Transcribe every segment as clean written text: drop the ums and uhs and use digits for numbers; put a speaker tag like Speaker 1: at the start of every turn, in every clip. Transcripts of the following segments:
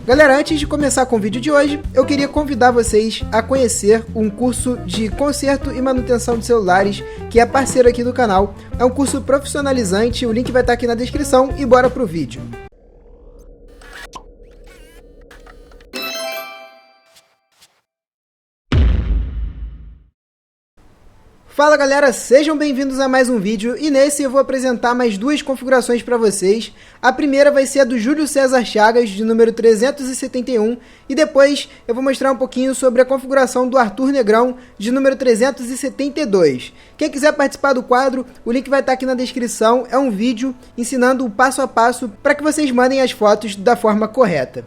Speaker 1: Galera, antes de começar com o vídeo de hoje, eu queria convidar vocês a conhecer um curso de conserto e manutenção de celulares, que é parceiro aqui do canal. É um curso profissionalizante, o link vai estar aqui na descrição e bora pro vídeo. Fala galera, sejam bem-vindos a mais um vídeo e nesse eu vou apresentar mais duas configurações para vocês. A primeira vai ser a do Júlio César Chagas, de número 371, e depois eu vou mostrar um pouquinho sobre a configuração do Arthur Negrão, de número 372. Quem quiser participar do quadro, o link vai estar aqui na descrição, é um vídeo ensinando o passo a passo para que vocês mandem as fotos da forma correta.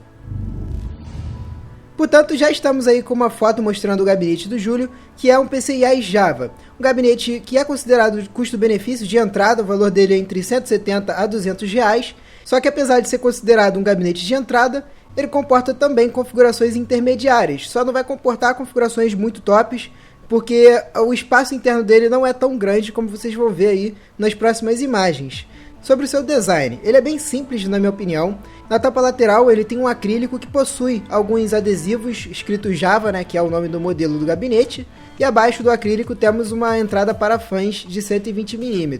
Speaker 1: Portanto, já estamos aí com uma foto mostrando o gabinete do Júlio, que é um PCIe Java. Um gabinete que é considerado custo-benefício de entrada, o valor dele é entre 170 a 200 reais. Só que apesar de ser considerado um gabinete de entrada, ele comporta também configurações intermediárias. Só não vai comportar configurações muito tops, porque o espaço interno dele não é tão grande como vocês vão ver aí nas próximas imagens. Sobre o seu design, ele é bem simples na minha opinião. Na tampa lateral ele tem um acrílico que possui alguns adesivos escrito Java, né, que é o nome do modelo do gabinete. E abaixo do acrílico temos uma entrada para fãs de 120 mm.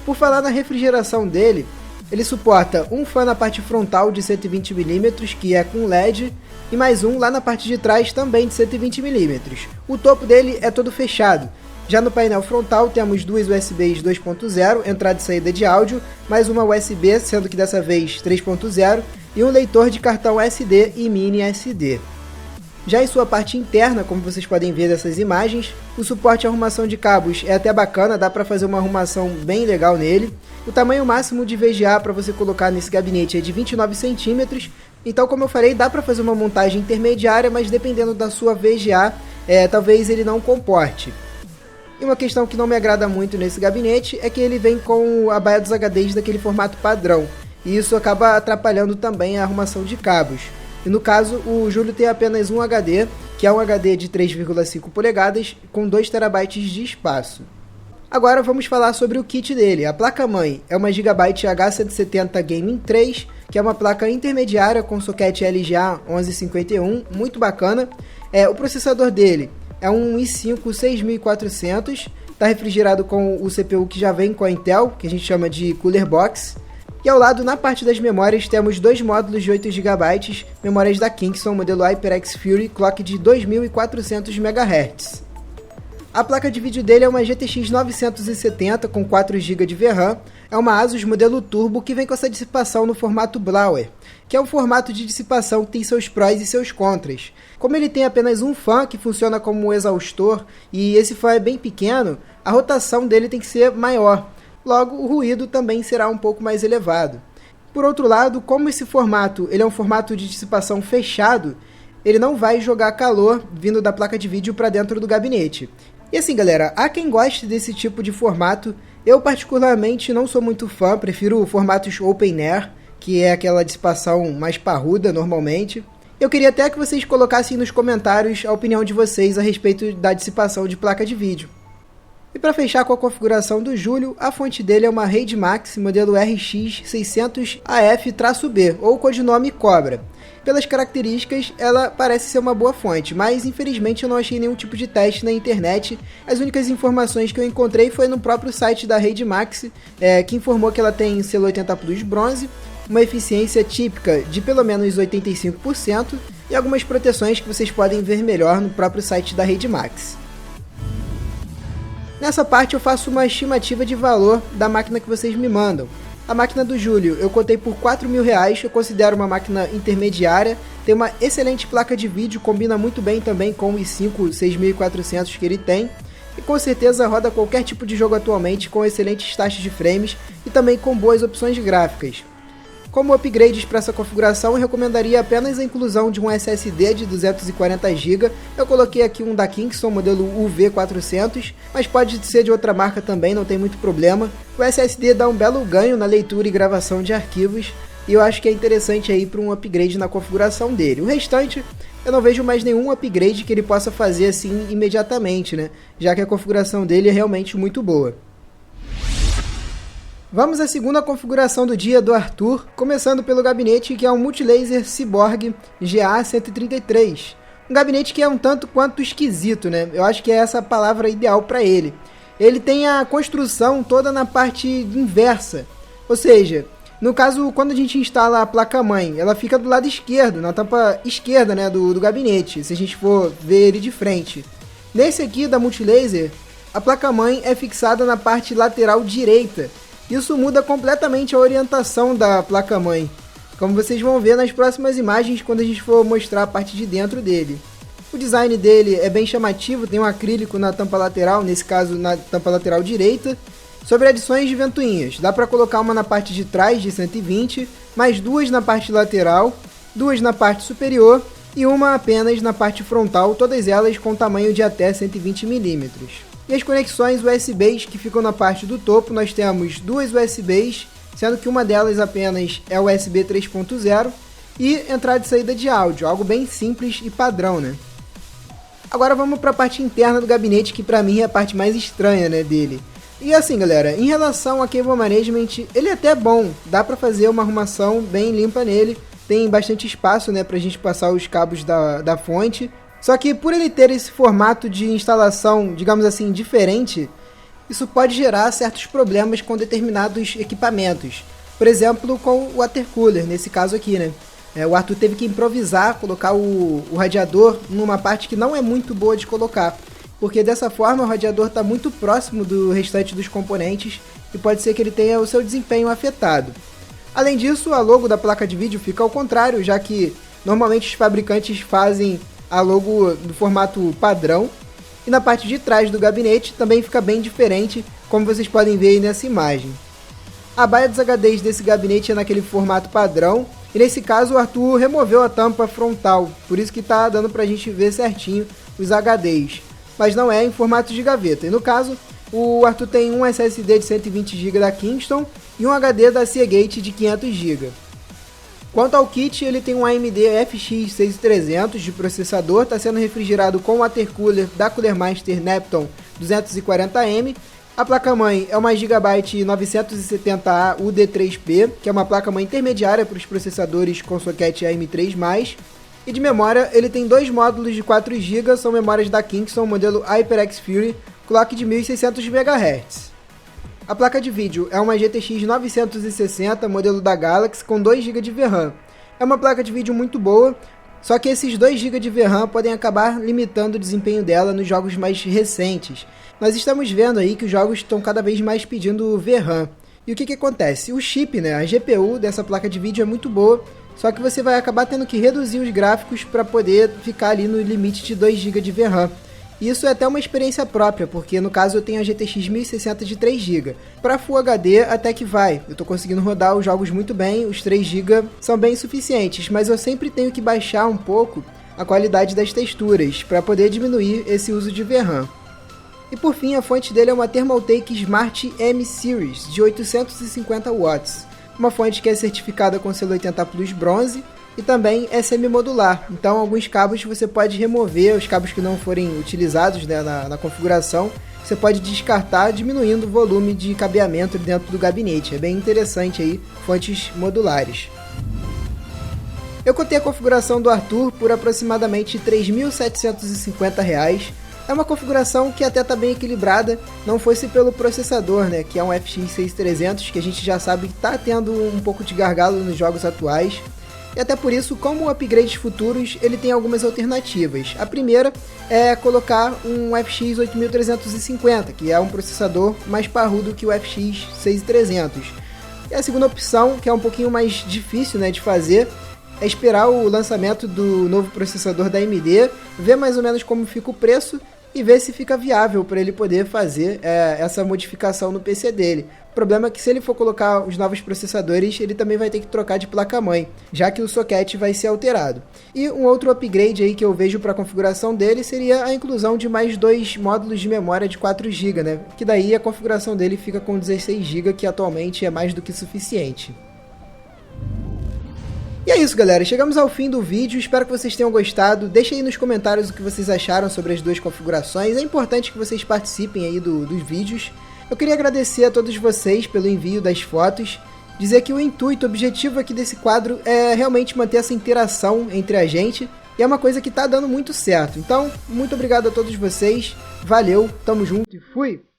Speaker 1: Por falar na refrigeração dele, ele suporta um fã na parte frontal de 120 mm, que é com LED, e mais um lá na parte de trás também de 120 mm. O topo dele é todo fechado. Já no painel frontal temos duas USBs 2.0, entrada e saída de áudio, mais uma USB, sendo que dessa vez 3.0, e um leitor de cartão SD e mini SD. Já em sua parte interna, como vocês podem ver dessas imagens, o suporte à arrumação de cabos é até bacana, dá para fazer uma arrumação bem legal nele. O tamanho máximo de VGA para você colocar nesse gabinete é de 29 cm, então como eu falei, dá para fazer uma montagem intermediária, mas dependendo da sua VGA, talvez ele não comporte. E uma questão que não me agrada muito nesse gabinete é que ele vem com a baia dos HDs daquele formato padrão, e isso acaba atrapalhando também a arrumação de cabos. E no caso, o Júlio tem apenas um HD, que é um HD de 3,5 polegadas com 2 TB de espaço. Agora vamos falar sobre o kit dele. A placa-mãe é uma Gigabyte H170 Gaming 3, que é uma placa intermediária com socket LGA 1151, muito bacana. O processador dele é um i5 6400, está refrigerado com o CPU que já vem com a Intel, que a gente chama de Cooler Box. E ao lado, na parte das memórias, temos dois módulos de 8 GB, memórias da Kingston, modelo HyperX Fury, clock de 2400 MHz. A placa de vídeo dele é uma GTX 970 com 4 GB de VRAM, é uma Asus modelo Turbo que vem com essa dissipação no formato Blower, que é um formato de dissipação que tem seus prós e seus contras. Como ele tem apenas um fã que funciona como um exaustor e esse fã é bem pequeno, a rotação dele tem que ser maior, logo o ruído também será um pouco mais elevado. Por outro lado, como esse formato ele é um formato de dissipação fechado, ele não vai jogar calor vindo da placa de vídeo para dentro do gabinete. E assim galera, há quem goste desse tipo de formato, eu particularmente não sou muito fã, prefiro formatos Open Air, que é aquela dissipação mais parruda normalmente. Eu queria até que vocês colocassem nos comentários a opinião de vocês a respeito da dissipação de placa de vídeo. E para fechar com a configuração do Júlio, a fonte dele é uma RAID Max modelo RX 600AF-B, ou codinome Cobra. Pelas características, ela parece ser uma boa fonte, mas infelizmente eu não achei nenhum tipo de teste na internet. As únicas informações que eu encontrei foi no próprio site da RAID Max, que informou que ela tem selo 80 Plus bronze, uma eficiência típica de pelo menos 85% e algumas proteções que vocês podem ver melhor no próprio site da RAID Max. Nessa parte eu faço uma estimativa de valor da máquina que vocês me mandam. A máquina do Júlio eu cotei por R$4.000, eu considero uma máquina intermediária, tem uma excelente placa de vídeo, combina muito bem também com o i5 6400 que ele tem, e com certeza roda qualquer tipo de jogo atualmente com excelentes taxas de frames e também com boas opções gráficas. Como upgrades para essa configuração, eu recomendaria apenas a inclusão de um SSD de 240 GB. Eu coloquei aqui um da Kingston, modelo UV400, mas pode ser de outra marca também, não tem muito problema. O SSD dá um belo ganho na leitura e gravação de arquivos, e eu acho que é interessante aí para um upgrade na configuração dele. O restante, eu não vejo mais nenhum upgrade que ele possa fazer assim imediatamente, né? Já que a configuração dele é realmente muito boa. Vamos à segunda configuração do dia do Arthur, começando pelo gabinete que é um Multilaser Cyborg GA133. Um gabinete que é um tanto quanto esquisito, né? Eu acho que é essa a palavra ideal para ele. Ele tem a construção toda na parte inversa, ou seja, no caso, quando a gente instala a placa-mãe, ela fica do lado esquerdo, na tampa esquerda, né, do gabinete, se a gente for ver ele de frente. Nesse aqui da Multilaser, a placa-mãe é fixada na parte lateral direita. Isso muda completamente a orientação da placa-mãe, como vocês vão ver nas próximas imagens quando a gente for mostrar a parte de dentro dele. O design dele é bem chamativo, tem um acrílico na tampa lateral, nesse caso na tampa lateral direita. Sobre adições de ventoinhas, dá para colocar uma na parte de trás de 120, mais duas na parte lateral, duas na parte superior e uma apenas na parte frontal, todas elas com tamanho de até 120 mm. E as conexões USBs que ficam na parte do topo, nós temos duas USBs, sendo que uma delas apenas é USB 3.0 e entrada e saída de áudio, algo bem simples e padrão, né? Agora vamos para a parte interna do gabinete, que para mim é a parte mais estranha, né, dele. E assim, galera, em relação a Cable Management, ele é até bom, dá para fazer uma arrumação bem limpa nele, tem bastante espaço, né, pra gente passar os cabos da fonte. Só que por ele ter esse formato de instalação, digamos assim, diferente, isso pode gerar certos problemas com determinados equipamentos. Por exemplo, com o water cooler, nesse caso aqui, né. O Arthur teve que improvisar, colocar o radiador numa parte que não é muito boa de colocar, porque dessa forma o radiador está muito próximo do restante dos componentes e pode ser que ele tenha o seu desempenho afetado. Além disso, a logo da placa de vídeo fica ao contrário, já que normalmente os fabricantes fazem a logo do formato padrão, e na parte de trás do gabinete também fica bem diferente, como vocês podem ver aí nessa imagem. A baia dos HDs desse gabinete é naquele formato padrão, e nesse caso o Arthur removeu a tampa frontal, por isso que está dando para a gente ver certinho os HDs, mas não é em formato de gaveta. E no caso, o Arthur tem um SSD de 120 GB da Kingston e um HD da Seagate de 500 GB. Quanto ao kit, ele tem um AMD FX 6300 de processador, está sendo refrigerado com o water cooler da Cooler Master Neptune 240M. A placa-mãe é uma Gigabyte 970A UD3P, que é uma placa-mãe intermediária para os processadores com socket AM3+. E de memória, ele tem dois módulos de 4 GB, são memórias da Kingston, modelo HyperX Fury, clock de 1600 MHz. A placa de vídeo é uma GTX 960, modelo da Galaxy, com 2 GB de VRAM. É uma placa de vídeo muito boa, só que esses 2 GB de VRAM podem acabar limitando o desempenho dela nos jogos mais recentes. Nós estamos vendo aí que os jogos estão cada vez mais pedindo VRAM. E o que acontece? O chip, né, a GPU dessa placa de vídeo é muito boa, só que você vai acabar tendo que reduzir os gráficos para poder ficar ali no limite de 2 GB de VRAM. Isso é até uma experiência própria, porque no caso eu tenho a GTX 1060 de 3 GB. Para Full HD até que vai, eu estou conseguindo rodar os jogos muito bem, os 3 GB são bem suficientes, mas eu sempre tenho que baixar um pouco a qualidade das texturas para poder diminuir esse uso de VRAM. E por fim, a fonte dele é uma Thermaltake Smart M Series de 850 watts. Uma fonte que é certificada com selo 80 Plus bronze e também é semi-modular. Então, alguns cabos você pode remover, os cabos que não forem utilizados, né, na configuração, você pode descartar, diminuindo o volume de cabeamento dentro do gabinete. É bem interessante aí, fontes modulares. Eu cotei a configuração do Arthur por aproximadamente R$ 3.750. É uma configuração que até está bem equilibrada, não fosse pelo processador, né, que é um FX 6300, que a gente já sabe que está tendo um pouco de gargalo nos jogos atuais. E até por isso, como upgrades futuros, ele tem algumas alternativas. A primeira é colocar um FX 8350, que é um processador mais parrudo que o FX 6300. E a segunda opção, que é um pouquinho mais difícil, né, de fazer, é esperar o lançamento do novo processador da AMD, ver mais ou menos como fica o preço e ver se fica viável para ele poder fazer essa modificação no PC dele. O problema é que se ele for colocar os novos processadores, ele também vai ter que trocar de placa-mãe, já que o socket vai ser alterado. E um outro upgrade aí que eu vejo para a configuração dele seria a inclusão de mais 2 módulos de memória de 4 GB, né? Que daí a configuração dele fica com 16 GB, que atualmente é mais do que suficiente. E é isso, galera, chegamos ao fim do vídeo, espero que vocês tenham gostado. Deixem aí nos comentários o que vocês acharam sobre as duas configurações. É importante que vocês participem aí dos vídeos. Eu queria agradecer a todos vocês pelo envio das fotos, dizer que o intuito, o objetivo aqui desse quadro é realmente manter essa interação entre a gente, e é uma coisa que tá dando muito certo. Então, muito obrigado a todos vocês, valeu, tamo junto e fui!